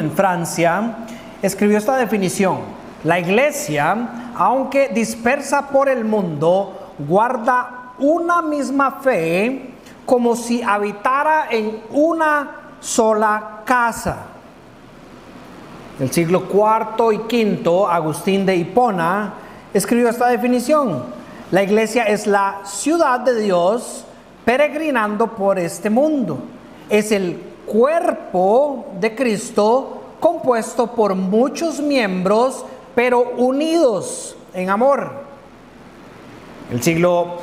en Francia, escribió esta definición: la iglesia, aunque dispersa por el mundo, guarda una misma fe como si habitara en una sola casa. Del siglo IV y V, Agustín de Hipona escribió esta definición: la iglesia es la ciudad de Dios peregrinando por este mundo. Es el cuerpo de Cristo compuesto por muchos miembros, pero unidos en amor. El siglo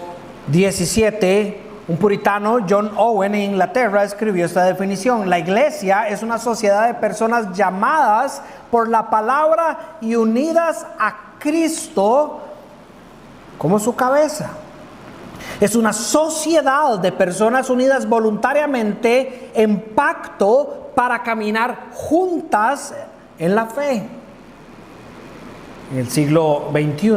XVII, un puritano, John Owen, en Inglaterra, escribió esta definición: la iglesia es una sociedad de personas llamadas por la palabra y unidas a Cristo como su cabeza. Es una sociedad de personas unidas voluntariamente en pacto para caminar juntas en la fe. En el siglo XXI,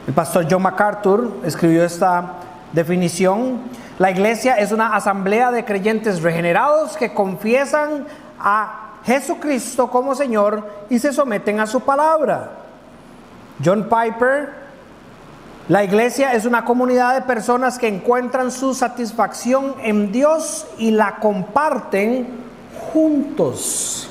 el pastor John MacArthur escribió esta definición: la iglesia es una asamblea de creyentes regenerados que confiesan a Jesucristo como Señor y se someten a su palabra. John Piper: la iglesia es una comunidad de personas que encuentran su satisfacción en Dios y la comparten juntos.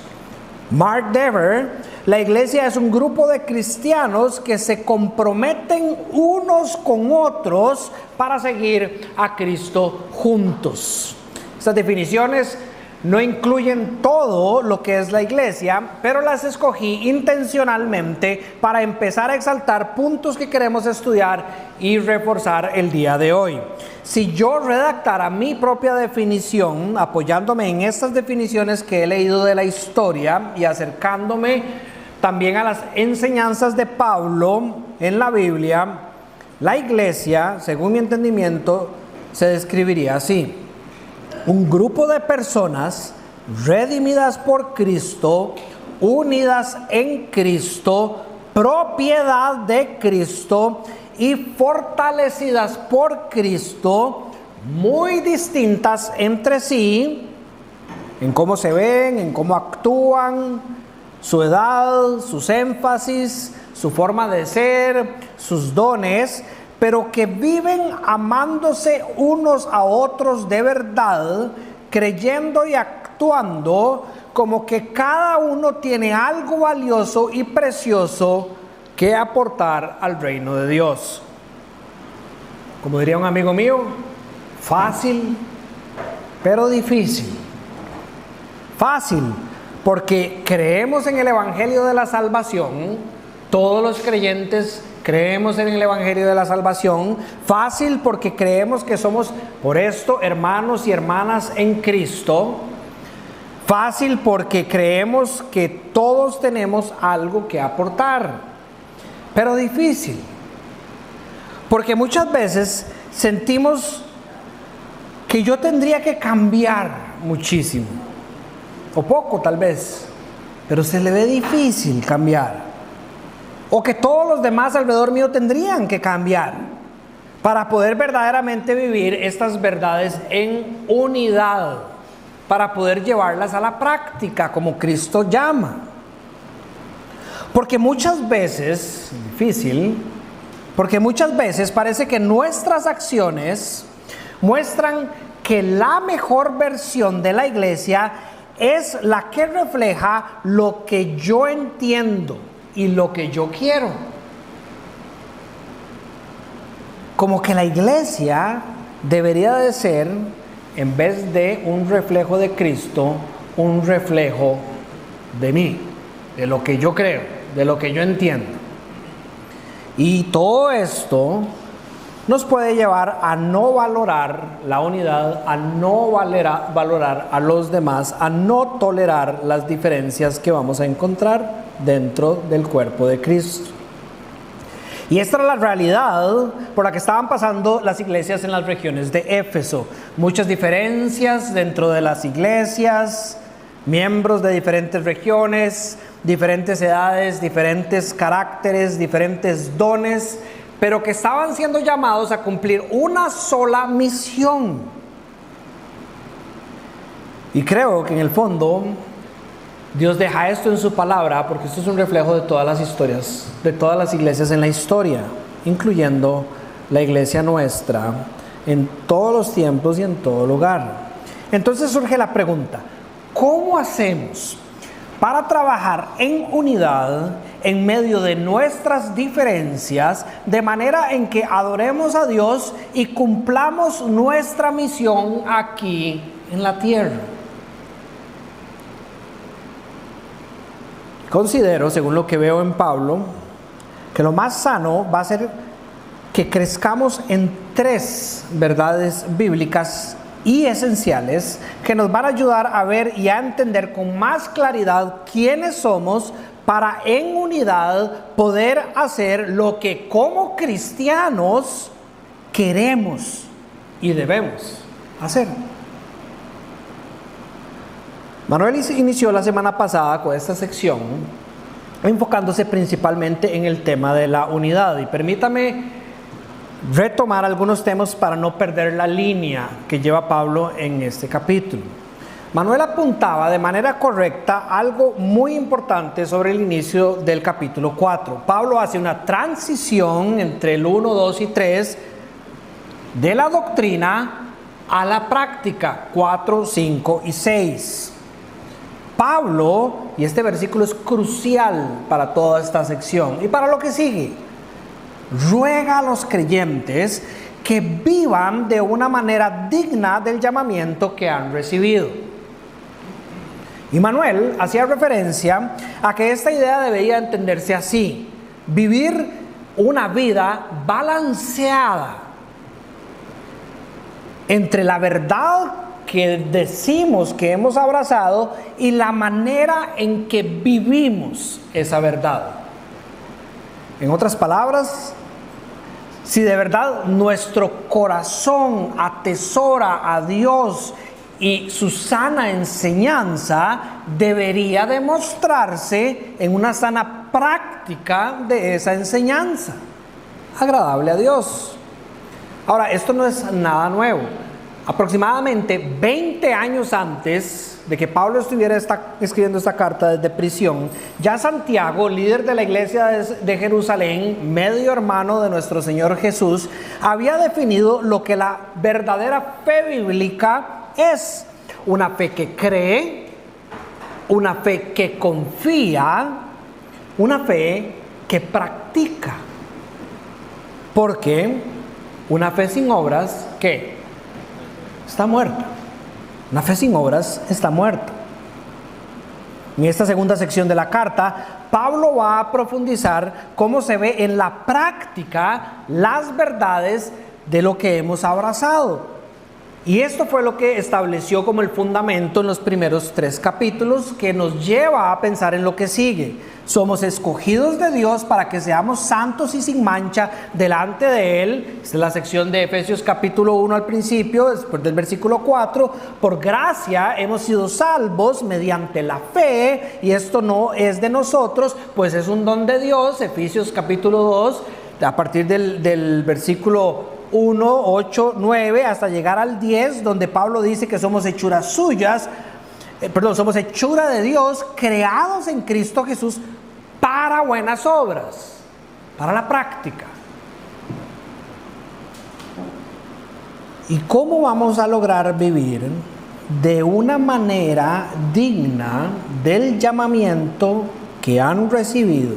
Mark Dever: la iglesia es un grupo de cristianos que se comprometen unos con otros para seguir a Cristo juntos. Estas definiciones no incluyen todo lo que es la iglesia, pero las escogí intencionalmente para empezar a exaltar puntos que queremos estudiar y reforzar el día de hoy. Si yo redactara mi propia definición, apoyándome en estas definiciones que he leído de la historia y acercándome también a las enseñanzas de Pablo en la Biblia, la iglesia, según mi entendimiento, se describiría así: un grupo de personas redimidas por Cristo, unidas en Cristo, propiedad de Cristo y fortalecidas por Cristo, muy distintas entre sí en cómo se ven, en cómo actúan, su edad, sus énfasis, su forma de ser, sus dones, pero que viven amándose unos a otros de verdad, creyendo y actuando como que cada uno tiene algo valioso y precioso que aportar al reino de Dios. Como diría un amigo mío, fácil, pero difícil. Fácil, porque creemos en el Evangelio de la Salvación, todos los creyentes creemos en el Evangelio de la Salvación. Fácil, porque creemos que somos por esto hermanos y hermanas en Cristo. Fácil, porque creemos que todos tenemos algo que aportar. Pero difícil, porque muchas veces sentimos que yo tendría que cambiar muchísimo, o poco tal vez, pero se le ve difícil cambiar. O que todos los demás alrededor mío tendrían que cambiar para poder verdaderamente vivir estas verdades en unidad, para poder llevarlas a la práctica como Cristo llama. Porque muchas veces, difícil, porque muchas veces parece que nuestras acciones muestran que la mejor versión de la iglesia es la que refleja lo que yo entiendo y lo que yo quiero. Como que la iglesia debería de ser, en vez de un reflejo de Cristo, un reflejo de mí, de lo que yo creo, de lo que yo entiendo. Y todo esto nos puede llevar a no valorar la unidad, a no valorar a los demás, a no tolerar las diferencias que vamos a encontrar dentro del cuerpo de Cristo. Y esta era la realidad por la que estaban pasando las iglesias en las regiones de Éfeso. Muchas diferencias dentro de las iglesias, miembros de diferentes regiones, diferentes edades, diferentes caracteres, diferentes dones, pero que estaban siendo llamados a cumplir una sola misión. Y creo que en el fondo Dios deja esto en su palabra porque esto es un reflejo de todas las historias, de todas las iglesias en la historia, incluyendo la iglesia nuestra, en todos los tiempos y en todo lugar. Entonces surge la pregunta, ¿cómo hacemos para trabajar en unidad en medio de nuestras diferencias, de manera en que adoremos a Dios y cumplamos nuestra misión aquí en la tierra? Considero, según lo que veo en Pablo, que lo más sano va a ser que crezcamos en 3 verdades bíblicas y esenciales que nos van a ayudar a ver y a entender con más claridad quiénes somos para en unidad poder hacer lo que como cristianos queremos y debemos hacer. Manuel inició la semana pasada con esta sección enfocándose principalmente en el tema de la unidad, y permítame retomar algunos temas para no perder la línea que lleva Pablo en este capítulo. Manuel apuntaba de manera correcta algo muy importante sobre el inicio del capítulo 4. Pablo hace una transición entre el 1, 2 y 3 de la doctrina a la práctica, 4, 5 y 6. Pablo, y este versículo es crucial para toda esta sección y para lo que sigue, ruega a los creyentes que vivan de una manera digna del llamamiento que han recibido. Y Manuel hacía referencia a que esta idea debería entenderse así: vivir una vida balanceada entre la verdad que decimos que hemos abrazado y la manera en que vivimos esa verdad. En otras palabras, si de verdad nuestro corazón atesora a Dios y su sana enseñanza, debería demostrarse en una sana práctica de esa enseñanza, agradable a Dios. Ahora, esto no es nada nuevo. Aproximadamente 20 años antes de que Pablo estuviera escribiendo esta carta desde prisión, ya Santiago, líder de la iglesia de Jerusalén, medio hermano de nuestro Señor Jesús, había definido lo que la verdadera fe bíblica es: una fe que cree, una fe que confía, una fe que practica. Porque una fe sin obras, ¿qué? Está muerta. Una fe sin obras está muerta. En esta segunda sección de la carta, Pablo va a profundizar cómo se ve en la práctica las verdades de lo que hemos abrazado. Y esto fue lo que estableció como el fundamento en los primeros 3 capítulos, que nos lleva a pensar en lo que sigue. Somos escogidos de Dios para que seamos santos y sin mancha delante de Él. Esta es la sección de Efesios capítulo 1 al principio, después del versículo 4. Por gracia hemos sido salvos mediante la fe, y esto no es de nosotros, pues es un don de Dios. Efesios capítulo 2, a partir del versículo 1, 8, 9 hasta llegar al 10, donde Pablo dice que somos hechuras suyas, somos hechura de Dios, creados en Cristo Jesús para buenas obras, para la práctica. ¿Y cómo vamos a lograr vivir de una manera digna del llamamiento que han recibido?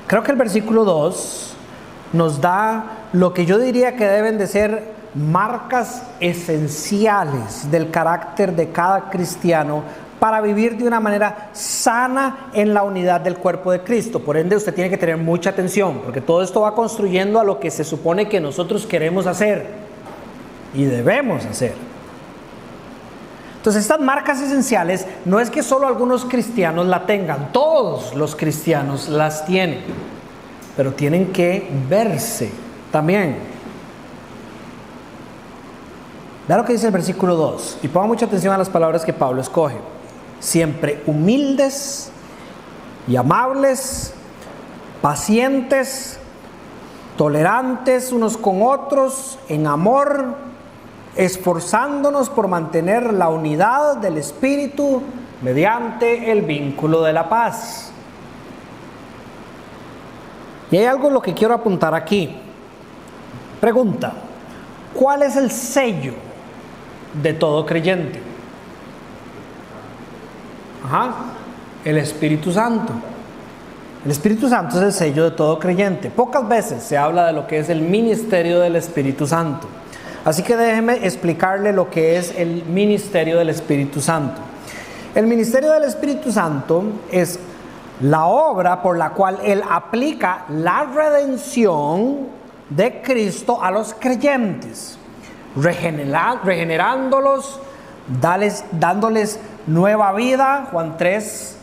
Creo que el versículo 2 nos da lo que yo diría que deben de ser marcas esenciales del carácter de cada cristiano para vivir de una manera sana en la unidad del cuerpo de Cristo. Por ende, usted tiene que tener mucha atención, porque todo esto va construyendo a lo que se supone que nosotros queremos hacer y debemos hacer. Entonces, estas marcas esenciales no es que solo algunos cristianos la tengan, todos los cristianos las tienen, pero tienen que verse también. Vea lo que dice el versículo 2, y ponga mucha atención a las palabras que Pablo escoge. Siempre humildes y amables, pacientes, tolerantes unos con otros, en amor, esforzándonos por mantener la unidad del Espíritu mediante el vínculo de la paz. Y hay algo en lo que quiero apuntar aquí. Pregunta: ¿cuál es el sello de todo creyente? El Espíritu Santo. El Espíritu Santo es el sello de todo creyente. Pocas veces se habla de lo que es el ministerio del Espíritu Santo. Así que déjeme explicarle lo que es el ministerio del Espíritu Santo. El ministerio del Espíritu Santo es la obra por la cual Él aplica la redención de Cristo a los creyentes, regenerándolos, dándoles nueva vida, Juan 3,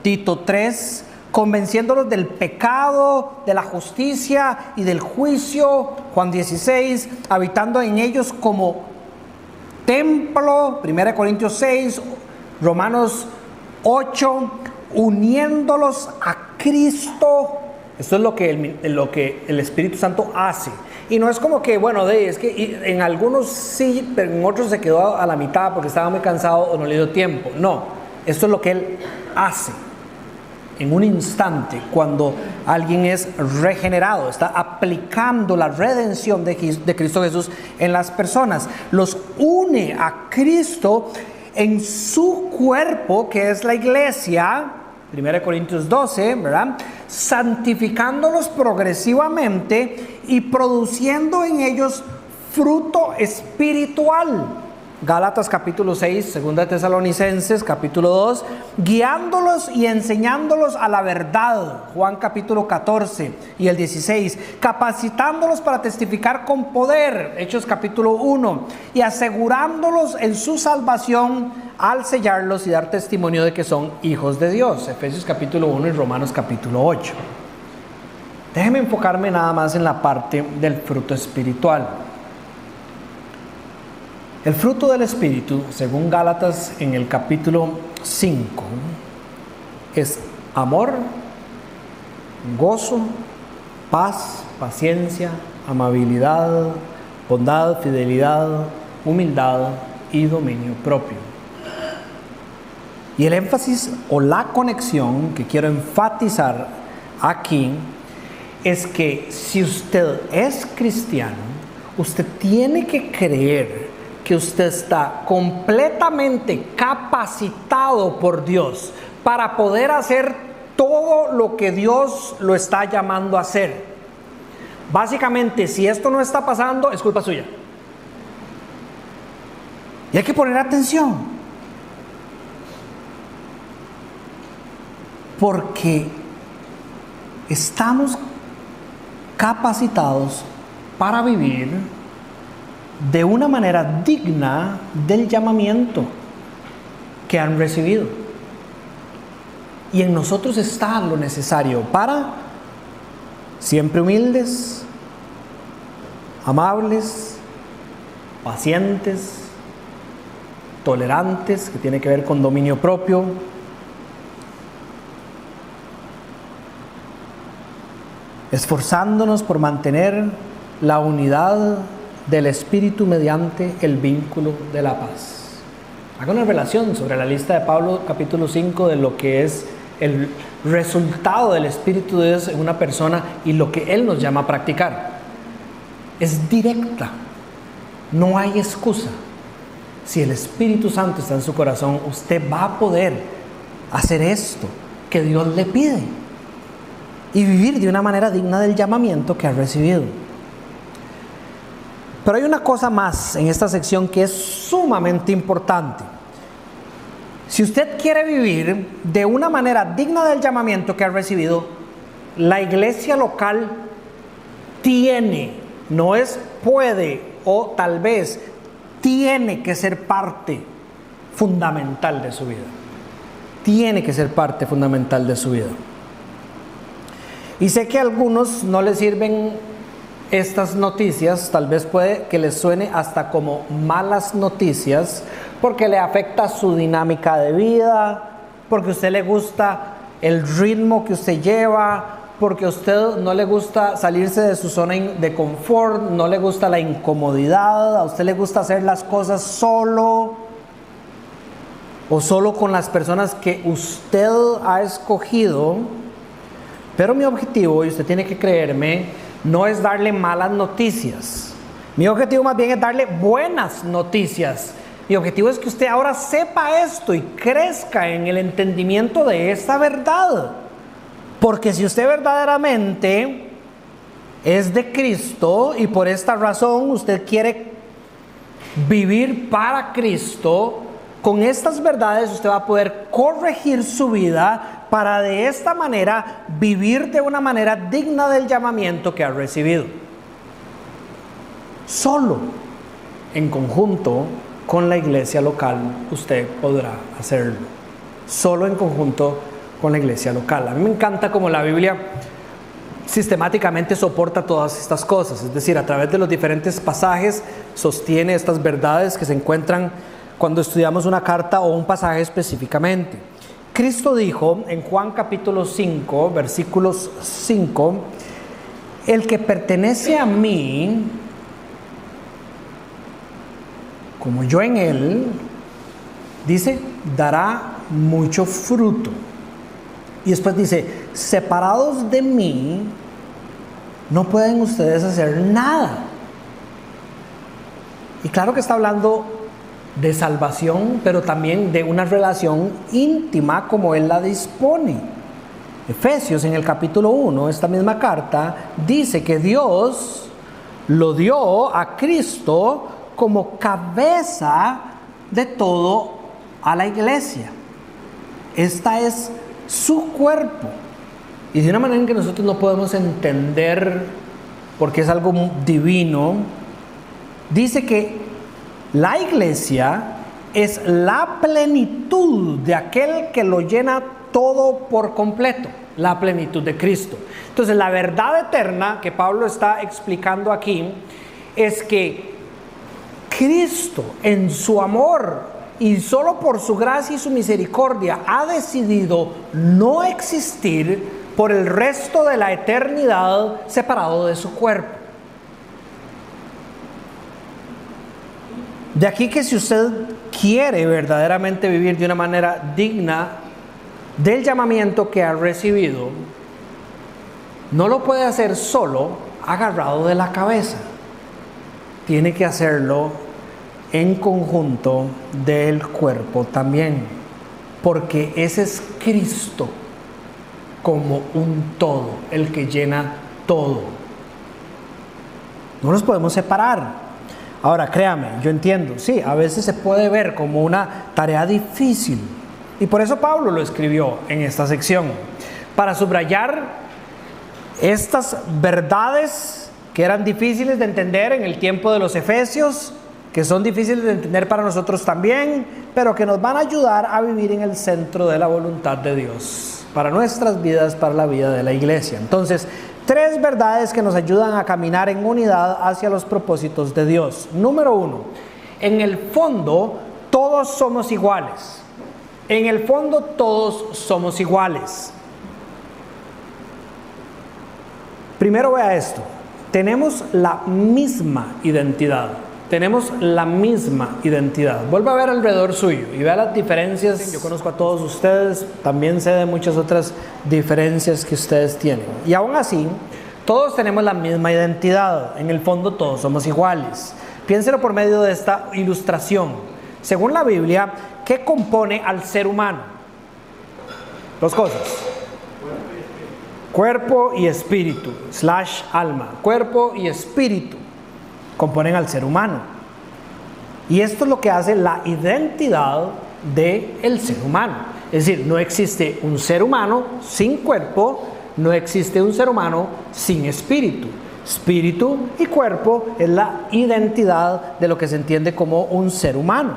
Tito 3, convenciéndolos del pecado, de la justicia y del juicio, Juan 16, habitando en ellos como templo, 1 Corintios 6, Romanos 8, uniéndolos a Cristo. Esto es lo que el Espíritu Santo hace. Y no es como que, bueno, es que en algunos sí, pero en otros se quedó a la mitad porque estaba muy cansado o no le dio tiempo. No, esto es lo que Él hace en un instante cuando alguien es regenerado. Está aplicando la redención de Cristo Jesús en las personas. Los une a Cristo en su cuerpo, que es la iglesia, 1 Corintios 12, ¿verdad? Santificándolos progresivamente y produciendo en ellos fruto espiritual. Gálatas capítulo 6, 2 Tesalonicenses capítulo 2, guiándolos y enseñándolos a la verdad, Juan capítulo 14 y el 16, capacitándolos para testificar con poder, Hechos capítulo 1, y asegurándolos en su salvación al sellarlos y dar testimonio de que son hijos de Dios, Efesios capítulo 1 y Romanos capítulo 8. Déjenme enfocarme nada más en la parte del fruto espiritual. El fruto del Espíritu, según Gálatas en el capítulo 5, es amor, gozo, paz, paciencia, amabilidad, bondad, fidelidad, humildad y dominio propio. Y el énfasis o la conexión que quiero enfatizar aquí es que si usted es cristiano, usted tiene que creer que usted está completamente capacitado por Dios para poder hacer todo lo que Dios lo está llamando a hacer. Básicamente, si esto no está pasando, es culpa suya. Y hay que poner atención, porque estamos capacitados para vivir de una manera digna del llamamiento que han recibido. Y en nosotros está lo necesario para siempre humildes, amables, pacientes, tolerantes, que tiene que ver con dominio propio, esforzándonos por mantener la unidad del Espíritu mediante el vínculo de la paz. Hago una relación sobre la lista de Pablo, capítulo 5, de lo que es el resultado del Espíritu de Dios en una persona y lo que Él nos llama a practicar. Es directa, no hay excusa. Si el Espíritu Santo está en su corazón, usted va a poder hacer esto que Dios le pide y vivir de una manera digna del llamamiento que ha recibido. Pero hay una cosa más en esta sección que es sumamente importante. Si usted quiere vivir de una manera digna del llamamiento que ha recibido, la iglesia local tiene, no es puede o tal vez, tiene que ser parte fundamental de su vida. Tiene que ser parte fundamental de su vida. Y sé que a algunos no les sirven estas noticias, tal vez puede que les suene hasta como malas noticias, porque le afecta su dinámica de vida, porque a usted le gusta el ritmo que usted lleva, porque a usted no le gusta salirse de su zona de confort, no le gusta la incomodidad, a usted le gusta hacer las cosas solo o solo con las personas que usted ha escogido. Pero mi objetivo, y usted tiene que creerme, no es darle malas noticias. Mi objetivo más bien es darle buenas noticias. Mi objetivo es que usted ahora sepa esto y crezca en el entendimiento de esta verdad. Porque si usted verdaderamente es de Cristo y por esta razón usted quiere vivir para Cristo, con estas verdades usted va a poder corregir su vida para de esta manera vivir de una manera digna del llamamiento que ha recibido. Solo en conjunto con la iglesia local usted podrá hacerlo. Solo en conjunto con la iglesia local. A mí me encanta cómo la Biblia sistemáticamente soporta todas estas cosas, es decir, a través de los diferentes pasajes sostiene estas verdades que se encuentran cuando estudiamos una carta o un pasaje específicamente. Cristo dijo en Juan capítulo 5, versículos 5, el que pertenece a mí, como yo en él, dice, dará mucho fruto. Y después dice, separados de mí, no pueden ustedes hacer nada. Y claro que está hablando de salvación, pero también de una relación íntima como Él la dispone. Efesios en el capítulo 1, esta misma carta, dice que Dios lo dio a Cristo como cabeza de todo a la iglesia. Esta es su cuerpo. Y de una manera en que nosotros no podemos entender, porque es algo divino, dice que la iglesia es la plenitud de aquel que lo llena todo por completo, la plenitud de Cristo. Entonces la verdad eterna que Pablo está explicando aquí es que Cristo en su amor y solo por su gracia y su misericordia ha decidido no existir por el resto de la eternidad separado de su cuerpo. De aquí que si usted quiere verdaderamente vivir de una manera digna del llamamiento que ha recibido, no lo puede hacer solo agarrado de la cabeza. Tiene que hacerlo en conjunto del cuerpo también, porque ese es Cristo como un todo, el que llena todo. No nos podemos separar. Ahora, créame, yo entiendo, sí, a veces se puede ver como una tarea difícil, y por eso Pablo lo escribió en esta sección, para subrayar estas verdades que eran difíciles de entender en el tiempo de los Efesios, que son difíciles de entender para nosotros también, pero que nos van a ayudar a vivir en el centro de la voluntad de Dios, para nuestras vidas, para la vida de la iglesia. Entonces, 3 verdades que nos ayudan a caminar en unidad hacia los propósitos de Dios. Número 1, en el fondo todos somos iguales. En el fondo todos somos iguales. Primero vea esto, tenemos la misma identidad. Tenemos la misma identidad. Vuelva a ver alrededor suyo y vea las diferencias. Yo conozco a todos ustedes, también sé de muchas otras diferencias que ustedes tienen. Y aún así, todos tenemos la misma identidad. En el fondo todos somos iguales. Piénselo por medio de esta ilustración. Según la Biblia, ¿qué compone al ser humano? 2 cosas. Cuerpo y espíritu, / alma. Cuerpo y espíritu componen al ser humano. Y esto es lo que hace la identidad del ser humano. Es decir, no existe un ser humano sin cuerpo, no existe un ser humano sin espíritu. Espíritu y cuerpo es la identidad de lo que se entiende como un ser humano.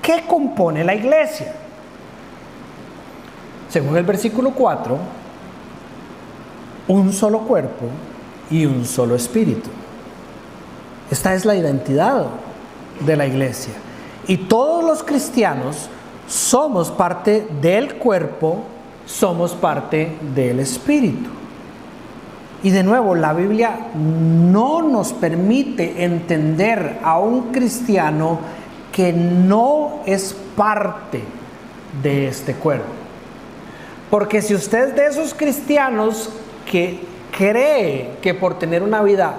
¿Qué compone la iglesia? Según el versículo 4, un solo cuerpo y un solo espíritu. Esta es la identidad de la iglesia. Y todos los cristianos somos parte del cuerpo, somos parte del espíritu. Y de nuevo, la Biblia no nos permite entender a un cristiano que no es parte de este cuerpo. Porque si usted es de esos cristianos que cree que por tener una vida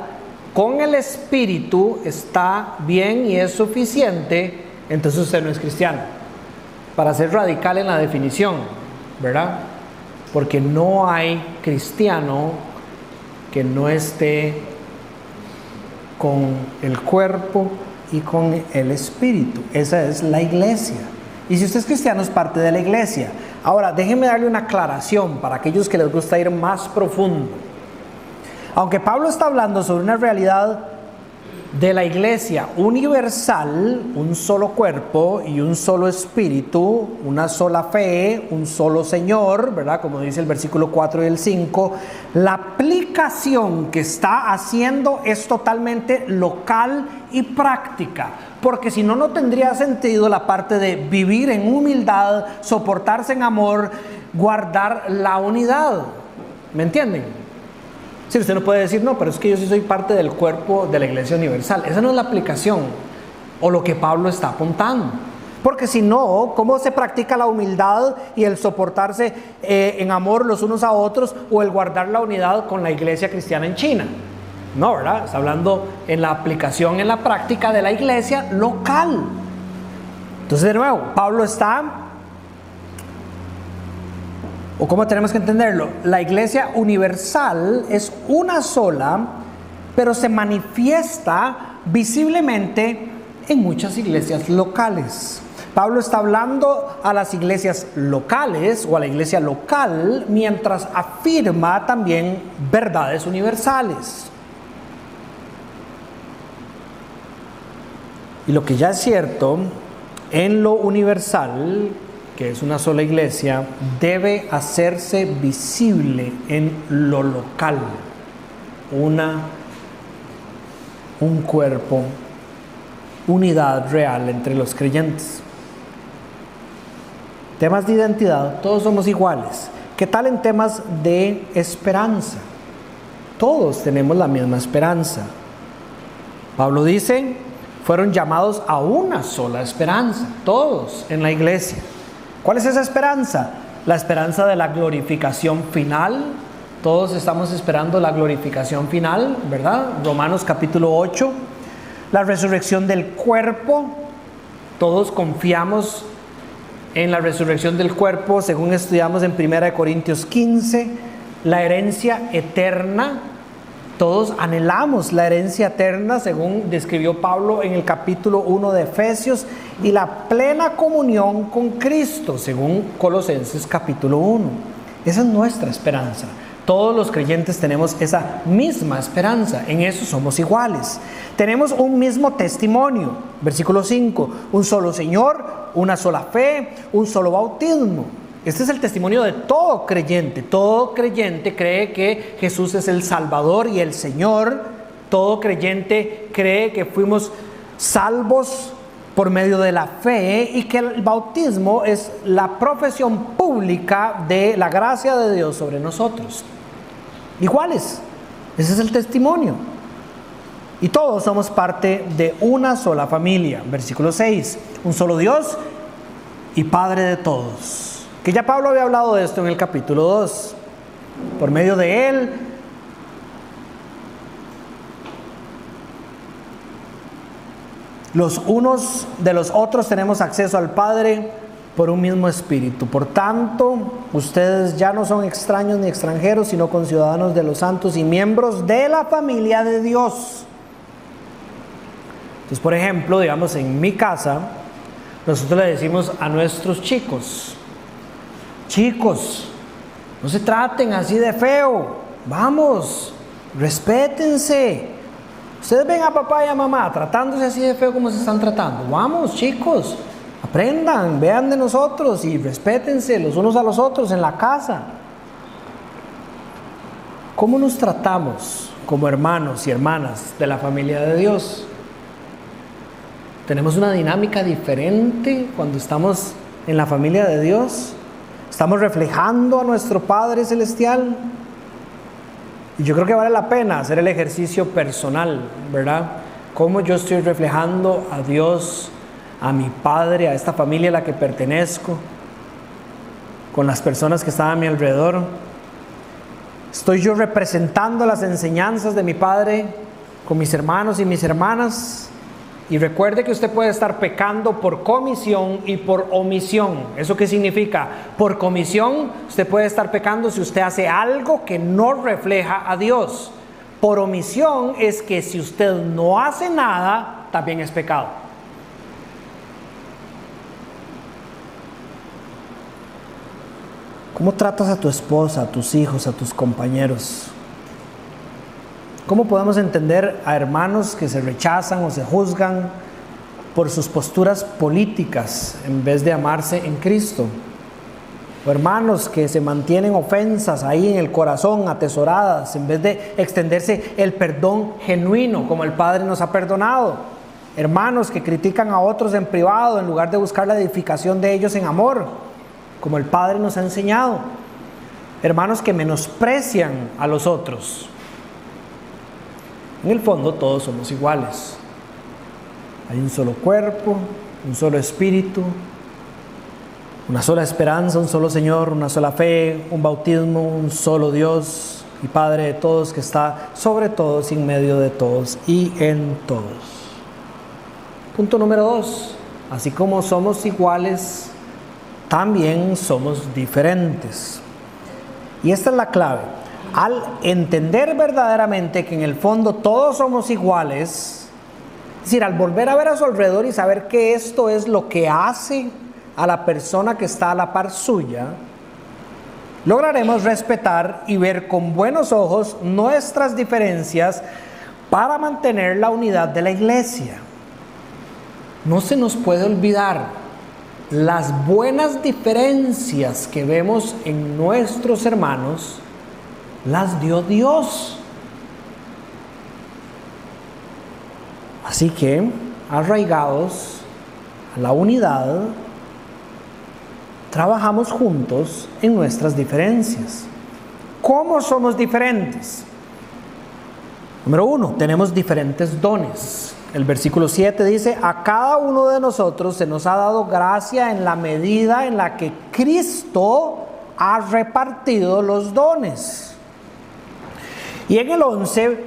con el Espíritu está bien y es suficiente, entonces usted no es cristiano. Para ser radical en la definición, ¿verdad? Porque no hay cristiano que no esté con el cuerpo y con el Espíritu. Esa es la iglesia. Y si usted es cristiano, es parte de la iglesia. Ahora, déjenme darle una aclaración para aquellos que les gusta ir más profundo. Aunque Pablo está hablando sobre una realidad de la iglesia universal, un solo cuerpo y un solo espíritu, una sola fe, un solo Señor, ¿verdad? Como dice el versículo 4 y el 5, la aplicación que está haciendo es totalmente local y práctica, porque si no, no tendría sentido la parte de vivir en humildad, soportarse en amor, guardar la unidad. ¿Me entienden? Si usted no puede decir, no, pero es que yo sí soy parte del cuerpo de la iglesia universal. Esa no es la aplicación o lo que Pablo está apuntando. Porque si no, ¿cómo se practica la humildad y el soportarse en amor los unos a otros o el guardar la unidad con la iglesia cristiana en China? No, ¿verdad? Está hablando en la aplicación, en la práctica de la iglesia local. Entonces, de nuevo, Pablo está... ¿O cómo tenemos que entenderlo? La iglesia universal es una sola, pero se manifiesta visiblemente en muchas iglesias locales. Pablo está hablando a las iglesias locales o a la iglesia local, mientras afirma también verdades universales. Y lo que ya es cierto, en lo universal, que es una sola iglesia, debe hacerse visible en lo local. Un cuerpo, unidad real entre los creyentes. Temas de identidad, todos somos iguales. ¿Qué tal en temas de esperanza? Todos tenemos la misma esperanza. Pablo dice, fueron llamados a una sola esperanza, todos en la iglesia. ¿Cuál es esa esperanza? La esperanza de la glorificación final. Todos estamos esperando la glorificación final, ¿verdad? Romanos capítulo 8. La resurrección del cuerpo. Todos confiamos en la resurrección del cuerpo, según estudiamos en 1 Corintios 15. La herencia eterna. Todos anhelamos la herencia eterna, según describió Pablo en el capítulo 1 de Efesios, y la plena comunión con Cristo, según Colosenses capítulo 1. Esa es nuestra esperanza. Todos los creyentes tenemos esa misma esperanza, en eso somos iguales. Tenemos un mismo testimonio, versículo 5, un solo Señor, una sola fe, un solo bautismo. Este es el testimonio de todo creyente. Todo creyente cree que Jesús es el Salvador y el Señor. Todo creyente cree que fuimos salvos por medio de la fe y que el bautismo es la profesión pública de la gracia de Dios sobre nosotros. Iguales. Ese es el testimonio. Y todos somos parte de una sola familia. Versículo 6. Un solo Dios y Padre de todos. Que ya Pablo había hablado de esto en el capítulo 2. Por medio de Él, los unos de los otros tenemos acceso al Padre por un mismo Espíritu. Por tanto, ustedes ya no son extraños ni extranjeros, sino conciudadanos de los santos y miembros de la familia de Dios. Entonces, por ejemplo, digamos, en mi casa, nosotros le decimos a nuestros chicos, no se traten así de feo, vamos, respétense. Ustedes ven a papá y a mamá tratándose así de feo como se están tratando. Vamos, chicos, aprendan, vean de nosotros y respétense los unos a los otros en la casa. ¿Cómo nos tratamos como hermanos y hermanas de la familia de Dios? ¿Tenemos una dinámica diferente cuando estamos en la familia de Dios? ¿Estamos reflejando a nuestro Padre Celestial? Y yo creo que vale la pena hacer el ejercicio personal, ¿verdad? Cómo yo estoy reflejando a Dios, a mi Padre, a esta familia a la que pertenezco, con las personas que están a mi alrededor. ¿Estoy yo representando las enseñanzas de mi Padre con mis hermanos y mis hermanas? Y recuerde que usted puede estar pecando por comisión y por omisión. ¿Eso qué significa? Por comisión, usted puede estar pecando si usted hace algo que no refleja a Dios. Por omisión es que si usted no hace nada, también es pecado. ¿Cómo tratas a tu esposa, a tus hijos, a tus compañeros? ¿Cómo podemos entender a hermanos que se rechazan o se juzgan por sus posturas políticas en vez de amarse en Cristo? O hermanos que se mantienen ofensas ahí en el corazón, atesoradas, en vez de extenderse el perdón genuino como el Padre nos ha perdonado. Hermanos que critican a otros en privado en lugar de buscar la edificación de ellos en amor, como el Padre nos ha enseñado. Hermanos que menosprecian a los otros. En el fondo todos somos iguales. Hay un solo cuerpo, un solo espíritu, una sola esperanza, un solo Señor, una sola fe, un bautismo, un solo Dios y Padre de todos, que está sobre todos, en medio de todos y en todos. Punto número 2. Así como somos iguales, también somos diferentes. Y esta es la clave. Al entender verdaderamente que en el fondo todos somos iguales, es decir, al volver a ver a su alrededor y saber que esto es lo que hace a la persona que está a la par suya, lograremos respetar y ver con buenos ojos nuestras diferencias para mantener la unidad de la iglesia. No se nos puede olvidar, las buenas diferencias que vemos en nuestros hermanos las dio Dios. Así que, arraigados a la unidad, trabajamos juntos en nuestras diferencias. ¿Cómo somos diferentes? Número 1, tenemos diferentes dones. El versículo 7 dice: a cada uno de nosotros se nos ha dado gracia en la medida en la que Cristo ha repartido los dones. Y en el 11,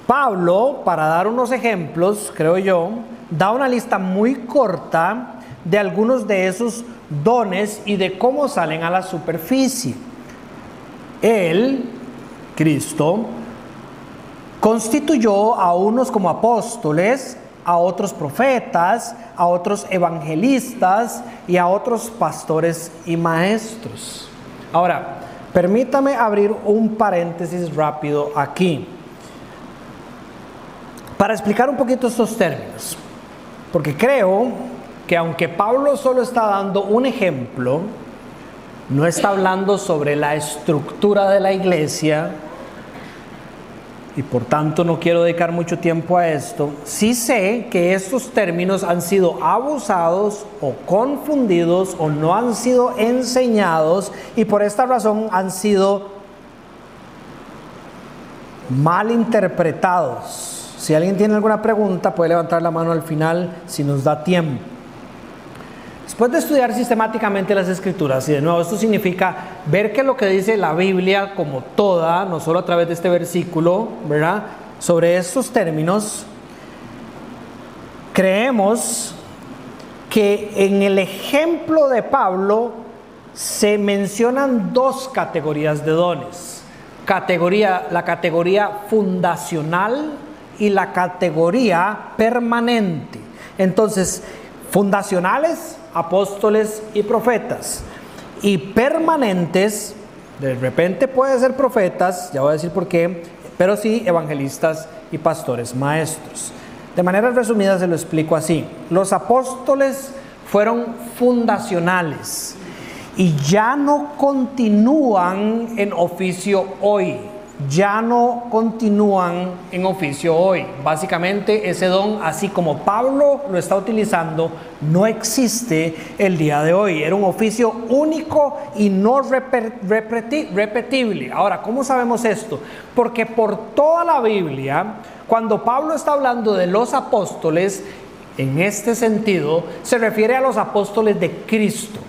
Pablo, para dar unos ejemplos, creo yo, da una lista muy corta de algunos de esos dones y de cómo salen a la superficie. Él, Cristo, constituyó a unos como apóstoles, a otros profetas, a otros evangelistas y a otros pastores y maestros. Ahora, permítame abrir un paréntesis rápido aquí para explicar un poquito estos términos, porque creo que aunque Pablo solo está dando un ejemplo, no está hablando sobre la estructura de la iglesia, y por tanto no quiero dedicar mucho tiempo a esto. Sí sé que estos términos han sido abusados o confundidos o no han sido enseñados, y por esta razón han sido mal interpretados. Si alguien tiene alguna pregunta, puede levantar la mano al final si nos da tiempo. Después de estudiar sistemáticamente las Escrituras, y de nuevo esto significa ver que lo que dice la Biblia como toda, no solo a través de este versículo, ¿verdad?, sobre estos términos, creemos que en el ejemplo de Pablo se mencionan dos categorías de dones. La categoría fundacional y la categoría permanente. Entonces, fundacionales, apóstoles y profetas, y permanentes, de repente puede ser profetas, ya voy a decir por qué, pero sí evangelistas y pastores maestros. De manera resumida se lo explico así: los apóstoles fueron fundacionales y ya no continúan en oficio hoy. ya no continúan en oficio hoy. Básicamente ese don, así como Pablo lo está utilizando, no existe el día de hoy. Era un oficio único y no repetible. Ahora, ¿cómo sabemos esto? Porque por toda la Biblia, cuando Pablo está hablando de los apóstoles, en este sentido, se refiere a los apóstoles de Cristo.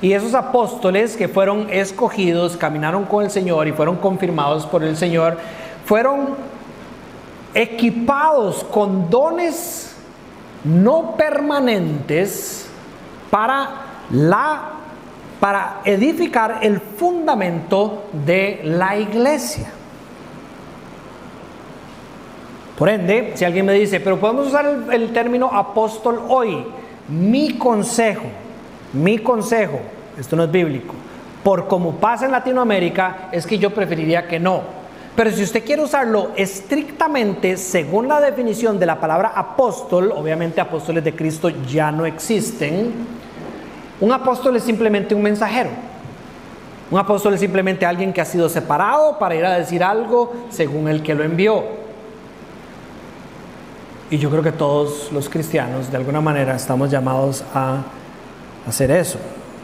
Y esos apóstoles que fueron escogidos, caminaron con el Señor y fueron confirmados por el Señor, fueron equipados con dones no permanentes para edificar el fundamento de la iglesia. Por ende, si alguien me dice, pero podemos usar el término apóstol hoy, mi consejo, esto no es bíblico, por como pasa en Latinoamérica, es que yo preferiría que no. Pero si usted quiere usarlo estrictamente según la definición de la palabra apóstol, obviamente apóstoles de Cristo ya no existen. Un apóstol es simplemente un mensajero. Un apóstol es simplemente alguien que ha sido separado para ir a decir algo según el que lo envió. Y yo creo que todos los cristianos de alguna manera estamos llamados a hacer eso,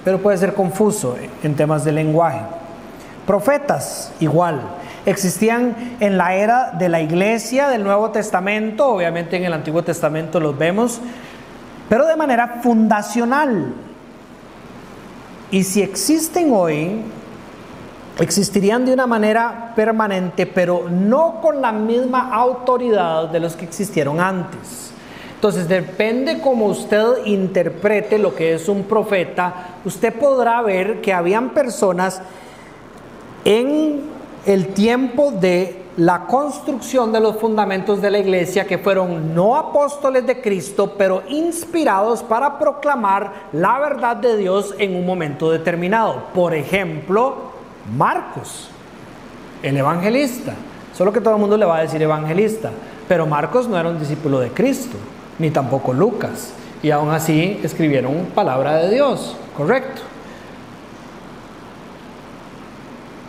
pero puede ser confuso en temas de lenguaje. Profetas, igual, existían en la era de la iglesia del Nuevo Testamento, obviamente en el Antiguo Testamento los vemos, pero de manera fundacional. Y si existen hoy, existirían de una manera permanente, pero no con la misma autoridad de los que existieron antes. Entonces, depende cómo usted interprete lo que es un profeta, usted podrá ver que habían personas en el tiempo de la construcción de los fundamentos de la iglesia que fueron no apóstoles de Cristo, pero inspirados para proclamar la verdad de Dios en un momento determinado. Por ejemplo, Marcos, el evangelista. Solo que todo el mundo le va a decir evangelista, pero Marcos no era un discípulo de Cristo, ni tampoco Lucas, y aún así escribieron palabra de Dios, correcto.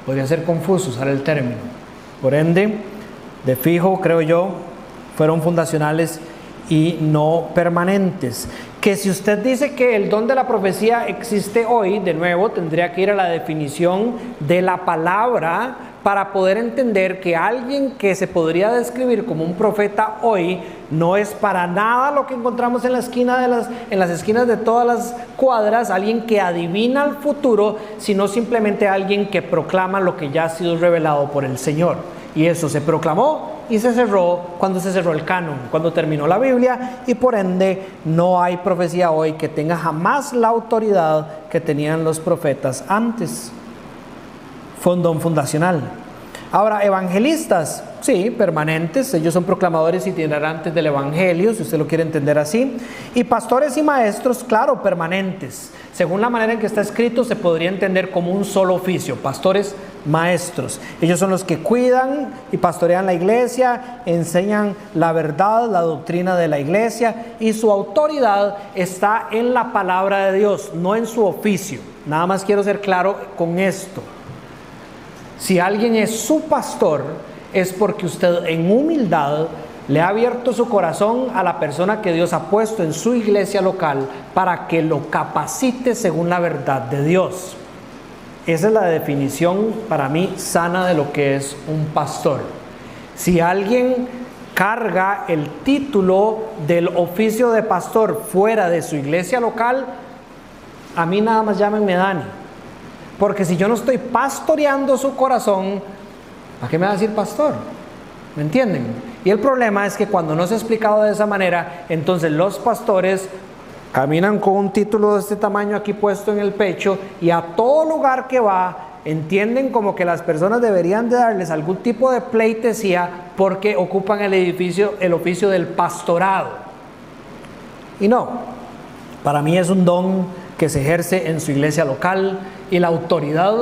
Podría ser confuso usar el término. Por ende, de fijo, creo yo, fueron fundacionales y no permanentes. Que si usted dice que el don de la profecía existe hoy, de nuevo tendría que ir a la definición de la palabra para poder entender que alguien que se podría describir como un profeta hoy no es para nada lo que encontramos en las esquinas de todas las cuadras, alguien que adivina el futuro, sino simplemente alguien que proclama lo que ya ha sido revelado por el Señor. Y eso se proclamó y se cerró cuando se cerró el canon, cuando terminó la Biblia, y por ende no hay profecía hoy que tenga jamás la autoridad que tenían los profetas antes. Fue un don fundacional. Ahora, evangelistas, sí, permanentes, ellos son proclamadores itinerantes del evangelio, si usted lo quiere entender así. Y pastores y maestros, claro, permanentes. Según la manera en que está escrito, se podría entender como un solo oficio, pastores, maestros. Ellos son los que cuidan y pastorean la iglesia, enseñan la verdad, la doctrina de la iglesia, y su autoridad está en la palabra de Dios, no en su oficio. Nada más quiero ser claro con esto. Si alguien es su pastor, es porque usted en humildad le ha abierto su corazón a la persona que Dios ha puesto en su iglesia local para que lo capacite según la verdad de Dios. Esa es la definición para mí sana de lo que es un pastor. Si alguien carga el título del oficio de pastor fuera de su iglesia local, a mí nada más llámenme Dani. Porque si yo no estoy pastoreando su corazón, ¿a qué me va a decir pastor? ¿Me entienden? Y el problema es que cuando no se ha explicado de esa manera, entonces los pastores caminan con un título de este tamaño aquí puesto en el pecho, y a todo lugar que va, entienden como que las personas deberían de darles algún tipo de pleitesía porque ocupan el oficio del pastorado. Y no, para mí es un don que se ejerce en su iglesia local, y la autoridad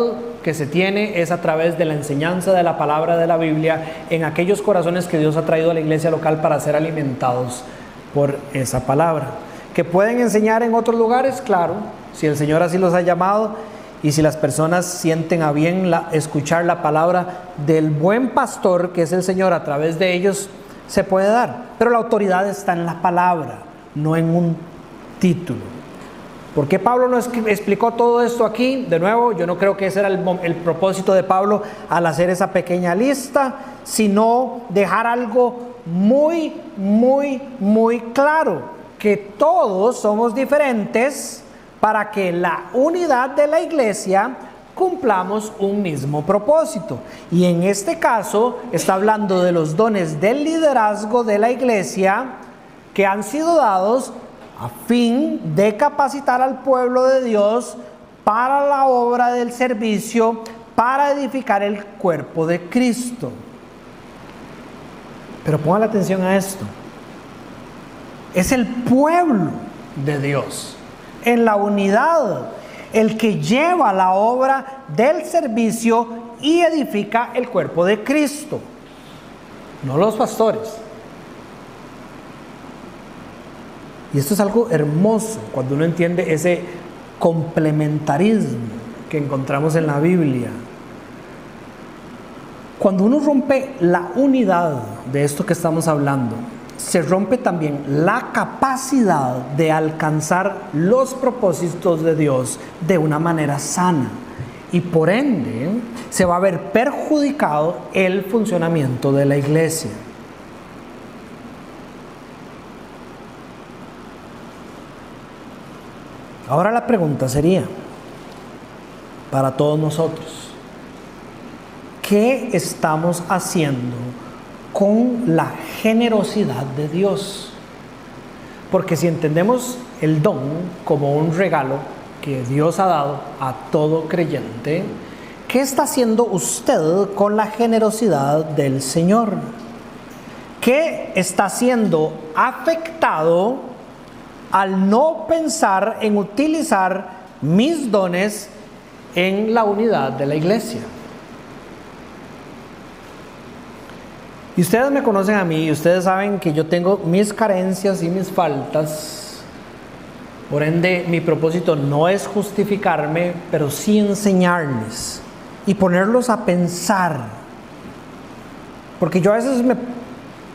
que se tiene es a través de la enseñanza de la palabra de la Biblia en aquellos corazones que Dios ha traído a la iglesia local para ser alimentados por esa palabra. ¿Que pueden enseñar en otros lugares? Claro, si el Señor así los ha llamado, y si las personas sienten a bien escuchar la palabra del buen pastor, que es el Señor, a través de ellos, se puede dar. Pero la autoridad está en la palabra, no en un título. ¿Por qué Pablo no explicó todo esto aquí? De nuevo, yo no creo que ese era el propósito de Pablo al hacer esa pequeña lista, sino dejar algo muy, muy, muy claro, que todos somos diferentes para que la unidad de la iglesia cumplamos un mismo propósito. Y en este caso está hablando de los dones del liderazgo de la iglesia que han sido dados a fin de capacitar al pueblo de Dios para la obra del servicio, para edificar el cuerpo de Cristo. Pero pongan atención a esto. Es el pueblo de Dios, en la unidad, el que lleva la obra del servicio y edifica el cuerpo de Cristo, no los pastores. Y esto es algo hermoso cuando uno entiende ese complementarismo que encontramos en la Biblia. Cuando uno rompe la unidad de esto que estamos hablando, se rompe también la capacidad de alcanzar los propósitos de Dios de una manera sana. Y por ende, se va a ver perjudicado el funcionamiento de la iglesia. Ahora la pregunta sería, para todos nosotros, ¿qué estamos haciendo con la generosidad de Dios? Porque si entendemos el don como un regalo que Dios ha dado a todo creyente, ¿qué está haciendo usted con la generosidad del Señor? ¿Qué está siendo afectado al no pensar en utilizar mis dones en la unidad de la iglesia? Y ustedes me conocen a mí y ustedes saben que yo tengo mis carencias y mis faltas. Por ende, mi propósito no es justificarme, pero sí enseñarles y ponerlos a pensar. Porque yo a veces me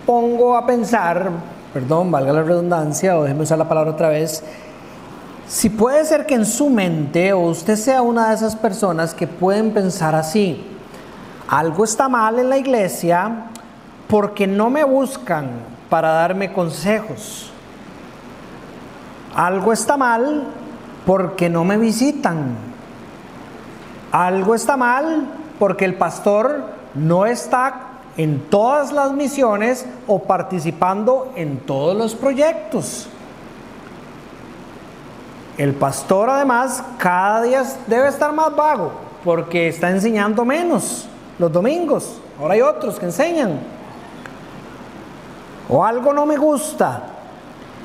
pongo a pensar, perdón, valga la redundancia, o déjeme usar la palabra otra vez, si puede ser que en su mente, o usted sea una de esas personas que pueden pensar así: algo está mal en la iglesia porque no me buscan para darme consejos. Algo está mal porque no me visitan. Algo está mal porque el pastor no está en todas las misiones o participando en todos los proyectos. El pastor además cada día debe estar más vago porque está enseñando menos los domingos. Ahora hay otros que enseñan. O algo no me gusta,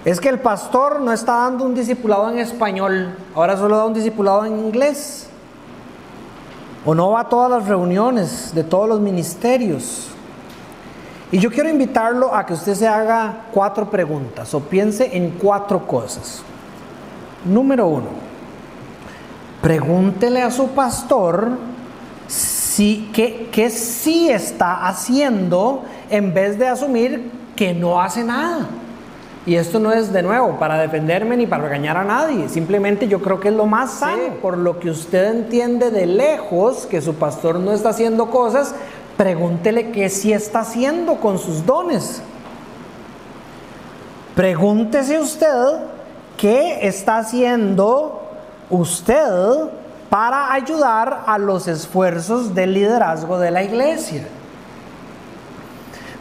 es que el pastor no está dando un discipulado en español, ahora solo da un discipulado en inglés. O no va a todas las reuniones de todos los ministerios. Y yo quiero invitarlo a que usted se haga 4 preguntas o piense en 4 cosas. Número 1, pregúntele a su pastor qué sí está haciendo en vez de asumir que no hace nada. Y esto no es de nuevo para defenderme ni para regañar a nadie, simplemente yo creo que es lo más sano. Por lo que usted entiende de lejos que su pastor no está haciendo cosas, pregúntele qué sí está haciendo con sus dones. Pregúntese usted qué está haciendo usted para ayudar a los esfuerzos del liderazgo de la iglesia.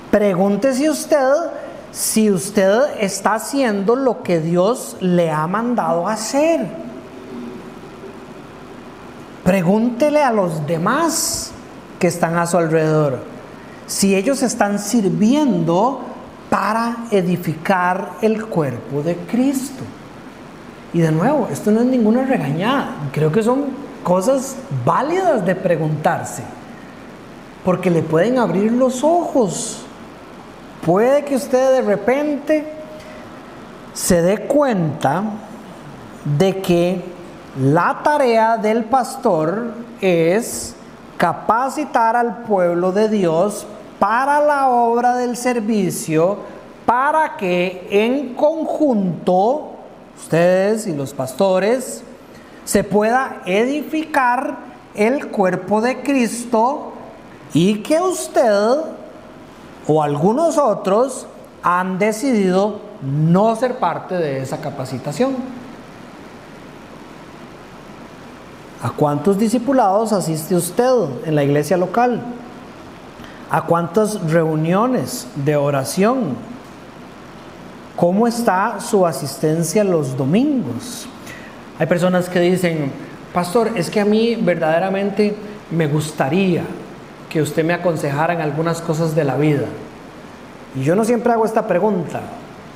Pregúntese usted si usted está haciendo lo que Dios le ha mandado hacer. Pregúntele a los demás que están a su alrededor si ellos están sirviendo para edificar el cuerpo de Cristo. Y de nuevo, esto no es ninguna regañada, creo que son cosas válidas de preguntarse, porque le pueden abrir los ojos. Puede que usted de repente se dé cuenta de que La tarea del pastor es capacitar al pueblo de Dios para la obra del servicio, para que en conjunto, ustedes y los pastores, se pueda edificar el cuerpo de Cristo, y que usted o algunos otros han decidido no ser parte de esa capacitación. ¿A cuántos discipulados asiste usted en la iglesia local? ¿A cuántas reuniones de oración? ¿Cómo está su asistencia los domingos? Hay personas que dicen: pastor, es que a mí verdaderamente me gustaría que usted me aconsejara en algunas cosas de la vida. Y yo no siempre hago esta pregunta,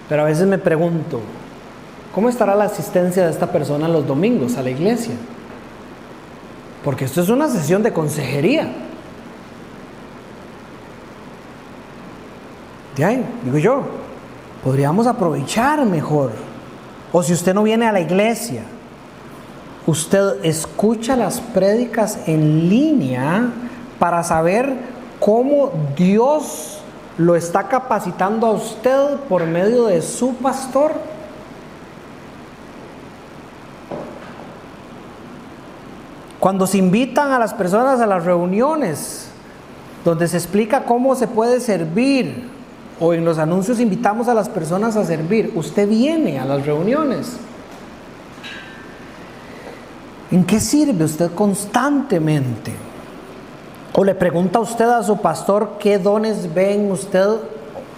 pero a veces me pregunto: ¿cómo estará la asistencia de esta persona los domingos a la iglesia? Porque esto es una sesión de consejería. De ahí, digo yo, podríamos aprovechar mejor. O si usted no viene a la iglesia, usted escucha las prédicas en línea para saber cómo Dios lo está capacitando a usted por medio de su pastor. Cuando se invitan a las personas a las reuniones donde se explica cómo se puede servir, o en los anuncios invitamos a las personas a servir, usted viene a las reuniones. ¿En qué sirve usted constantemente? O le pregunta usted a su pastor qué dones ve en usted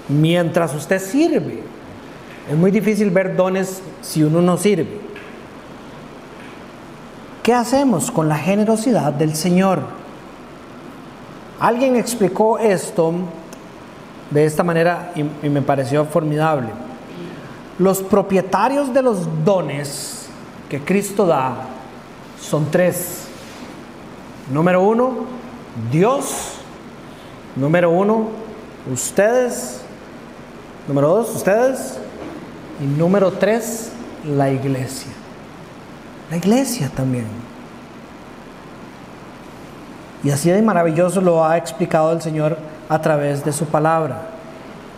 mientras usted sirve. Es muy difícil ver dones si uno no sirve. ¿Qué hacemos con la generosidad del Señor? Alguien explicó esto de esta manera y me pareció formidable. Los propietarios de los dones que Cristo da son tres. Número uno, Dios. Número uno, ustedes. Número dos, ustedes. Y número tres, la iglesia. La iglesia también. Y así de maravilloso lo ha explicado el Señor a través de su palabra.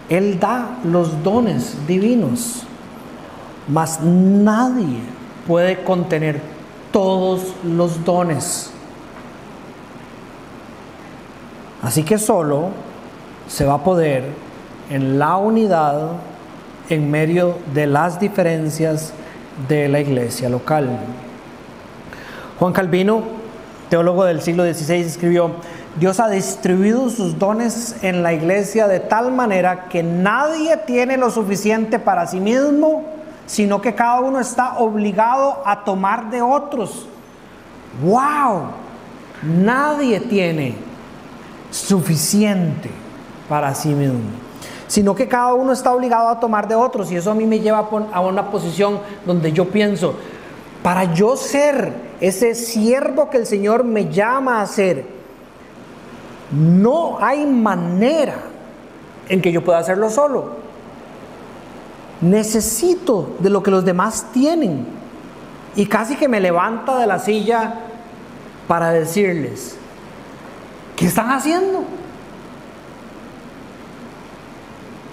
Él da los dones divinos, mas nadie puede contener todos los dones. Así que solo se va a poder en la unidad en medio de las diferencias de la iglesia local. Juan Calvino, teólogo del siglo XVI, escribió: Dios ha distribuido sus dones en la iglesia de tal manera que nadie tiene lo suficiente para sí mismo, sino que cada uno está obligado a tomar de otros. ¡Wow! Nadie tiene suficiente para sí mismo, sino que cada uno está obligado a tomar de otros. Y eso a mí me lleva a una posición donde yo pienso: para yo ser ese siervo que el Señor me llama a ser, no hay manera en que yo pueda hacerlo solo. Necesito de lo que los demás tienen. Y casi que me levanta de la silla para decirles: ¿qué están haciendo?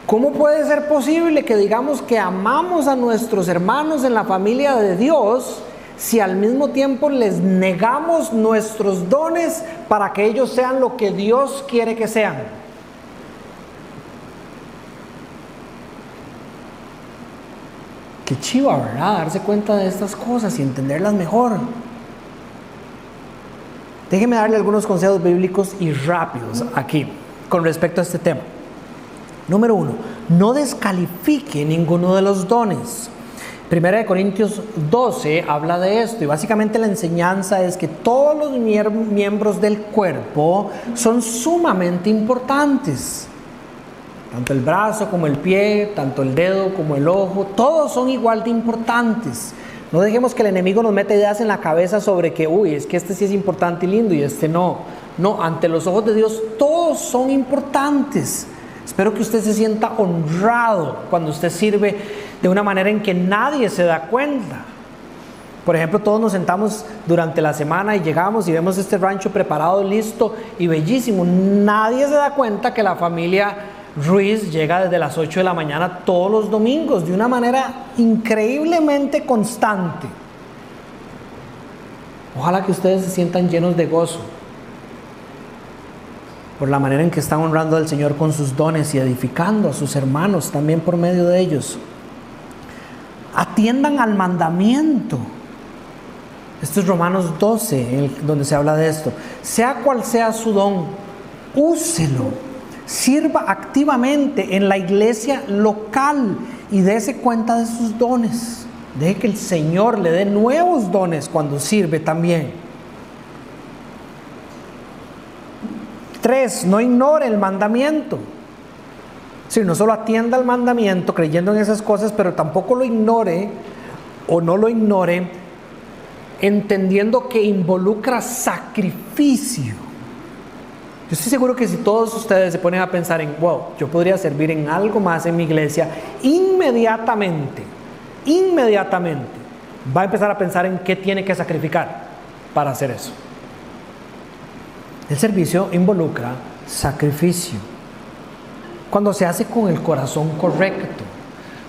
¿Cómo puede ser posible que digamos que amamos a nuestros hermanos en la familia de Dios si al mismo tiempo les negamos nuestros dones para que ellos sean lo que Dios quiere que sean? Qué chiva, ¿verdad? Darse cuenta de estas cosas y entenderlas mejor. Déjeme darle algunos consejos bíblicos y rápidos aquí con respecto a este tema. Número uno, no descalifique ninguno de los dones. 1 Corintios 12 habla de esto, y básicamente la enseñanza es que todos los miembros del cuerpo son sumamente importantes. Tanto el brazo como el pie, tanto el dedo como el ojo, todos son igual de importantes. No dejemos que el enemigo nos meta ideas en la cabeza sobre que, es que este sí es importante y lindo y este no. No, ante los ojos de Dios todos son importantes. Espero que usted se sienta honrado cuando usted sirve de una manera en que nadie se da cuenta. Por ejemplo, todos nos sentamos durante la semana y llegamos y vemos este rancho preparado, listo y bellísimo. Nadie se da cuenta que la familia Ruiz llega desde las 8 de la mañana todos los domingos de una manera increíblemente constante. Ojalá que ustedes se sientan llenos de gozo por la manera en que están honrando al Señor con sus dones y edificando a sus hermanos también por medio de ellos. Atiendan al mandamiento. Esto es Romanos 12, donde se habla de esto. Sea cual sea su don, úselo. Sirva activamente en la iglesia local y dése cuenta de sus dones. Deje que el Señor le dé nuevos dones cuando sirve también. 3. No ignore el mandamiento. Sí, no solo atienda al mandamiento creyendo en esas cosas, pero tampoco lo ignore o no lo ignore entendiendo que involucra sacrificio. Yo estoy seguro que si todos ustedes se ponen a pensar en, wow, yo podría servir en algo más en mi iglesia, inmediatamente va a empezar a pensar en qué tiene que sacrificar para hacer eso. El servicio involucra sacrificio. Cuando se hace con el corazón correcto.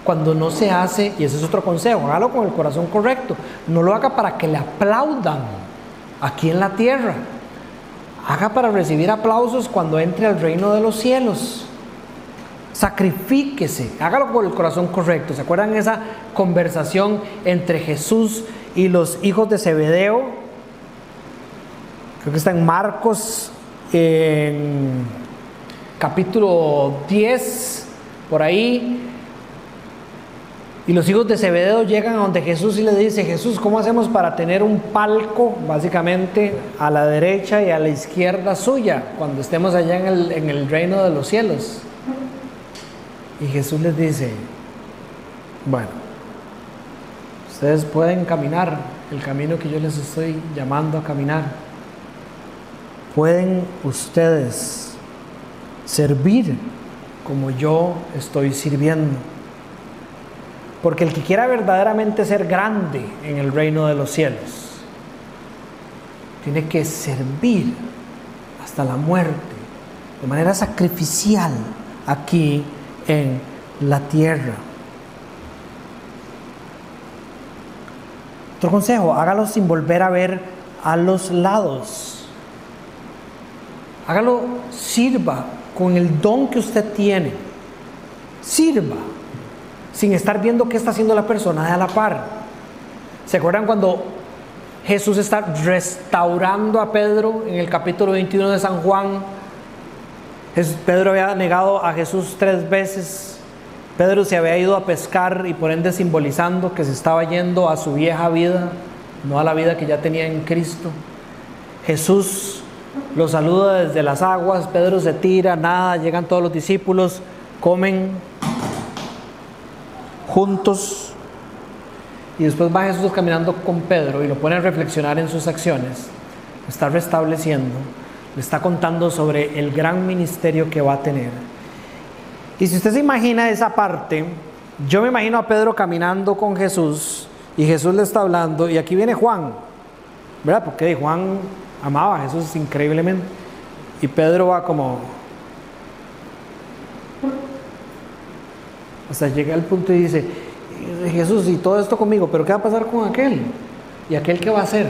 Cuando no se hace, y ese es otro consejo, hágalo con el corazón correcto. No lo haga para que le aplaudan aquí en la tierra. Haga para recibir aplausos cuando entre al reino de los cielos. Sacrifíquese, hágalo por el corazón correcto. ¿Se acuerdan esa conversación entre Jesús y los hijos de Zebedeo? Creo que está en Marcos, en capítulo 10, por ahí. Y los hijos de Zebedeo llegan a donde Jesús y le dice: Jesús, ¿cómo hacemos para tener un palco, básicamente, a la derecha y a la izquierda suya, cuando estemos allá en el reino de los cielos? Y Jesús les dice: bueno, ustedes pueden caminar el camino que yo les estoy llamando a caminar. Pueden ustedes servir como yo estoy sirviendo. Porque el que quiera verdaderamente ser grande en el reino de los cielos, tiene que servir hasta la muerte, de manera sacrificial, aquí en la tierra. Otro consejo: hágalo sin volver a ver a los lados. Hágalo, sirva con el don que usted tiene. Sirva sin estar viendo qué está haciendo la persona de a la par. ¿Se acuerdan cuando Jesús está restaurando a Pedro en el capítulo 21 de San Juan? Pedro había negado a Jesús 3 veces. Pedro se había ido a pescar y por ende simbolizando que se estaba yendo a su vieja vida, no a la vida que ya tenía en Cristo. Jesús lo saluda desde las aguas, Pedro se tira, nada, llegan todos los discípulos, comen juntos, y después va Jesús caminando con Pedro y lo pone a reflexionar en sus acciones. Lo está restableciendo, le está contando sobre el gran ministerio que va a tener. Y si usted se imagina esa parte, yo me imagino a Pedro caminando con Jesús y Jesús le está hablando, y aquí viene Juan, ¿verdad? Porque Juan amaba a Jesús increíblemente, y Pedro va como hasta llega al punto y dice: Jesús, y todo esto conmigo, pero ¿qué va a pasar con aquel? ¿Y aquel qué va a hacer?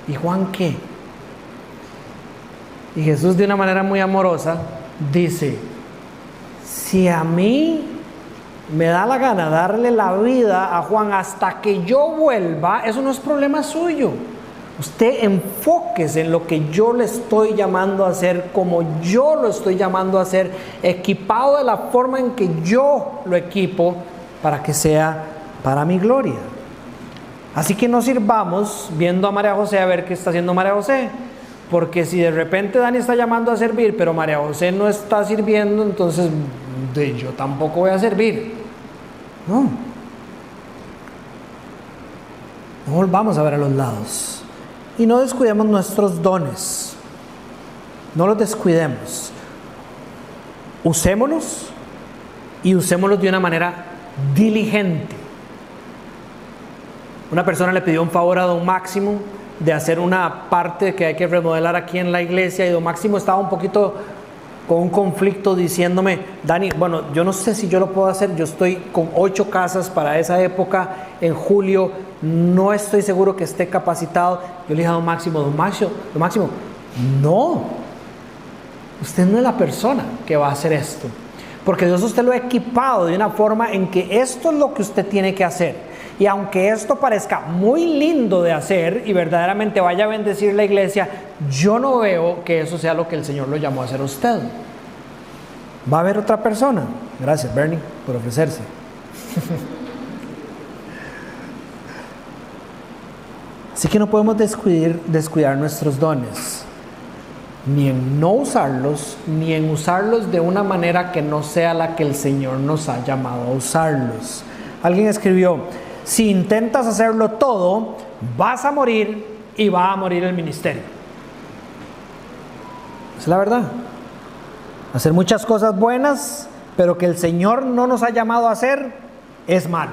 ¿Y Juan qué? Y Jesús, de una manera muy amorosa, dice: si a mí me da la gana darle la vida a Juan hasta que yo vuelva, eso no es problema suyo. Usted enfóquese en lo que yo le estoy llamando a hacer, como yo lo estoy llamando a hacer, equipado de la forma en que yo lo equipo, para que sea para mi gloria. Así que no sirvamos viendo a María José a ver qué está haciendo María José, porque si de repente Dani está llamando a servir, pero María José no está sirviendo, entonces yo tampoco voy a servir. No volvamos a ver a los lados. Y no descuidemos nuestros dones. No los descuidemos. Usémoslos, y usémoslos de una manera diligente. Una persona le pidió un favor a don Máximo de hacer una parte que hay que remodelar aquí en la iglesia, y don Máximo estaba un poquito con un conflicto diciéndome: Dani, bueno, yo no sé si yo lo puedo hacer, yo estoy con 8 casas para esa época, en julio, no estoy seguro que esté capacitado. Yo le dije a don Máximo, no, usted no es la persona que va a hacer esto, porque Dios usted lo ha equipado de una forma en que esto es lo que usted tiene que hacer. Y aunque esto parezca muy lindo de hacer y verdaderamente vaya a bendecir la iglesia, yo no veo que eso sea lo que el Señor lo llamó a hacer a usted. Va a haber otra persona. Gracias, Bernie, por ofrecerse. Así que no podemos descuidar nuestros dones, ni en no usarlos, ni en usarlos de una manera que no sea la que el Señor nos ha llamado a usarlos. Alguien escribió: si intentas hacerlo todo, vas a morir y va a morir el ministerio. Es la verdad. Hacer muchas cosas buenas, pero que el Señor no nos ha llamado a hacer, es malo.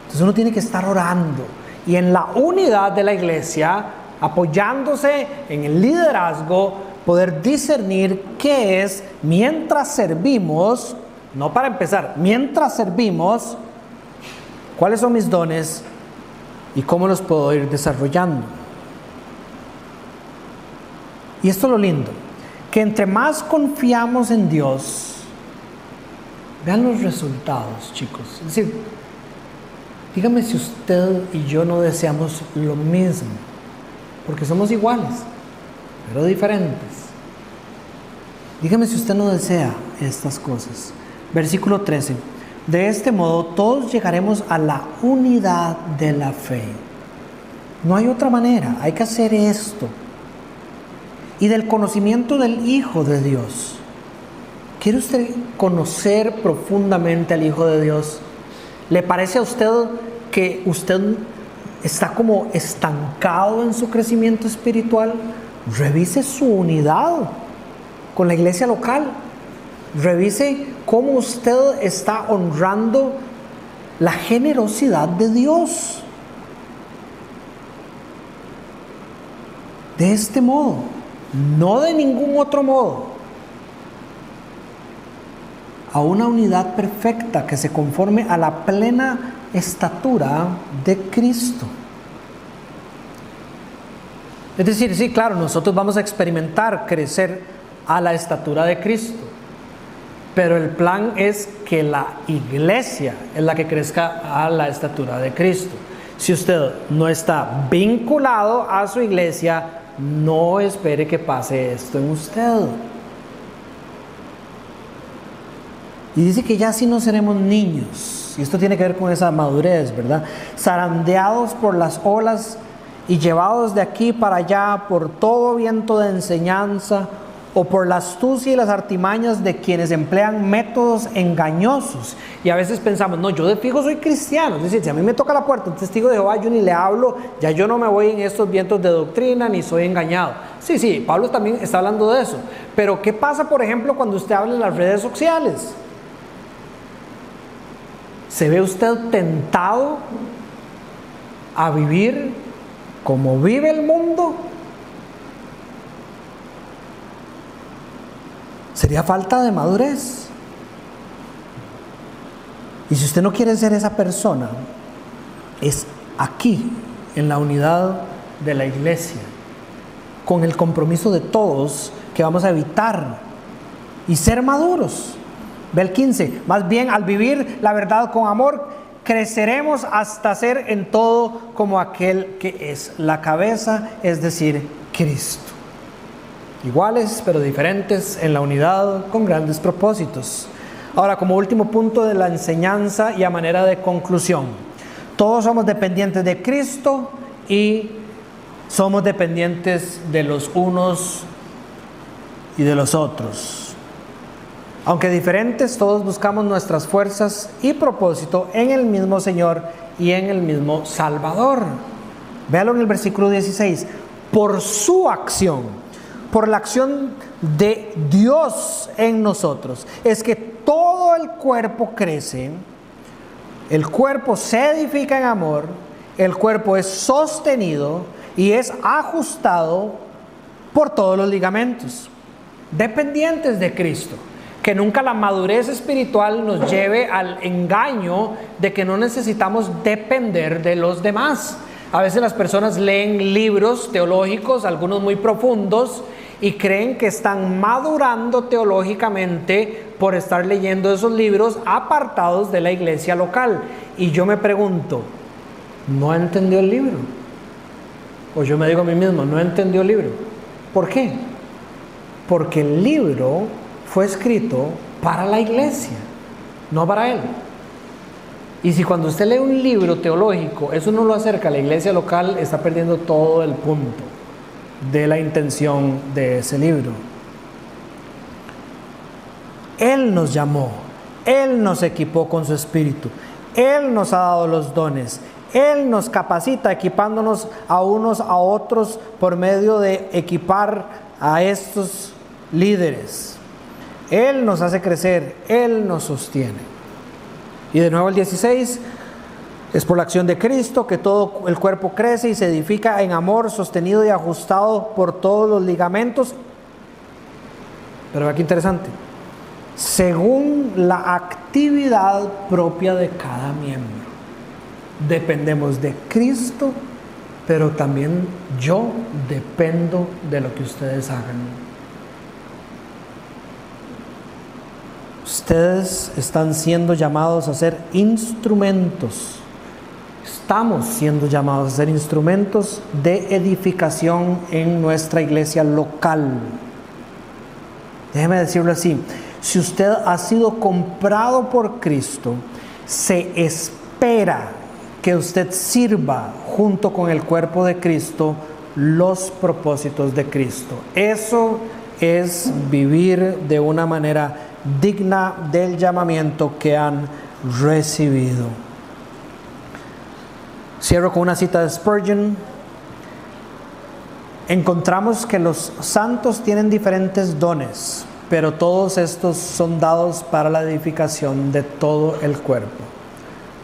Entonces uno tiene que estar orando y en la unidad de la iglesia, apoyándose en el liderazgo, poder discernir qué es, mientras servimos, no para empezar, mientras servimos, cuáles son mis dones y cómo los puedo ir desarrollando. Y esto es lo lindo, que entre más confiamos en Dios, vean los resultados, chicos. Es decir, dígame si usted y yo no deseamos lo mismo, porque somos iguales, pero diferentes. Dígame si usted no desea estas cosas. Versículo 13. De este modo todos llegaremos a la unidad de la fe. No hay otra manera, hay que hacer esto. Y del conocimiento del Hijo de Dios. ¿Quiere usted conocer profundamente al Hijo de Dios? ¿Le parece a usted que usted está como estancado en su crecimiento espiritual? Revise su unidad con la iglesia local. Revise cómo usted está honrando la generosidad de Dios. De este modo, no de ningún otro modo, a una unidad perfecta que se conforme a la plena estatura de Cristo. Es decir, sí, claro, nosotros vamos a experimentar crecer a la estatura de Cristo, pero el plan es que la iglesia es la que crezca a la estatura de Cristo. Si usted no está vinculado a su iglesia, no espere que pase esto en usted. Y dice que ya así no seremos niños, y esto tiene que ver con esa madurez, ¿verdad? Zarandeados por las olas y llevados de aquí para allá por todo viento de enseñanza, o por la astucia y las artimañas de quienes emplean métodos engañosos. Y a veces pensamos, no, yo de fijo soy cristiano. Es decir, si a mí me toca la puerta un testigo de Jehová, yo ni le hablo, ya yo no me voy en estos vientos de doctrina, ni soy engañado. Sí, Pablo también está hablando de eso. Pero ¿qué pasa, por ejemplo, cuando usted habla en las redes sociales? ¿Se ve usted tentado a vivir como vive el mundo? Sería falta de madurez. Y si usted no quiere ser esa persona, es aquí, en la unidad de la iglesia, con el compromiso de todos, que vamos a evitar y ser maduros. Ve el 15, más bien al vivir la verdad con amor, creceremos hasta ser en todo como aquel que es la cabeza, es decir, Cristo. Iguales pero diferentes en la unidad, con grandes propósitos. Ahora, como último punto de la enseñanza y a manera de conclusión, todos somos dependientes de Cristo y somos dependientes de los unos y de los otros. Aunque diferentes, todos buscamos nuestras fuerzas y propósito en el mismo Señor y en el mismo Salvador. Véalo en el versículo 16. Por su acción, por la acción de Dios en nosotros, es que todo el cuerpo crece El cuerpo se edifica en amor, el cuerpo es sostenido y es ajustado por todos los ligamentos, dependientes de Cristo. Que nunca la madurez espiritual nos lleve al engaño de que no necesitamos depender de los demás. A veces las personas leen libros teológicos, algunos muy profundos, y creen que están madurando teológicamente por estar leyendo esos libros apartados de la iglesia local. Y yo me pregunto, ¿no entendió el libro? O yo me digo a mí mismo, ¿no entendió el libro? ¿Por qué? Porque el libro fue escrito para la iglesia, no para él. Y si cuando usted lee un libro teológico, eso no lo acerca a la iglesia local, está perdiendo todo el punto de la intención de ese libro. Él nos llamó, Él nos equipó con su espíritu, Él nos ha dado los dones, Él nos capacita equipándonos a unos a otros por medio de equipar a estos líderes. Él nos hace crecer, Él nos sostiene. Y de nuevo el 16, es por la acción de Cristo que todo el cuerpo crece y se edifica en amor, sostenido y ajustado por todos los ligamentos. Pero aquí interesante, según la actividad propia de cada miembro. Dependemos de Cristo, pero también yo dependo de lo que ustedes hagan. Ustedes están siendo llamados a ser instrumentos. Estamos siendo llamados a ser instrumentos de edificación en nuestra iglesia local. Déjeme decirlo así. Si usted ha sido comprado por Cristo, se espera que usted sirva junto con el cuerpo de Cristo los propósitos de Cristo. Eso es vivir de una manera digna del llamamiento que han recibido. Cierro con una cita de Spurgeon. Encontramos que los santos tienen diferentes dones, pero todos estos son dados para la edificación de todo el cuerpo.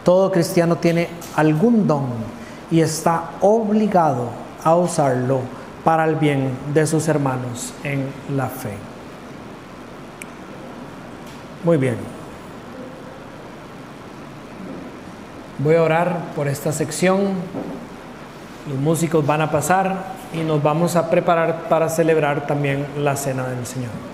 Todo cristiano tiene algún don y está obligado a usarlo para el bien de sus hermanos en la fe. Muy bien. Voy a orar por esta sección. Los músicos van a pasar y nos vamos a preparar para celebrar también la cena del Señor.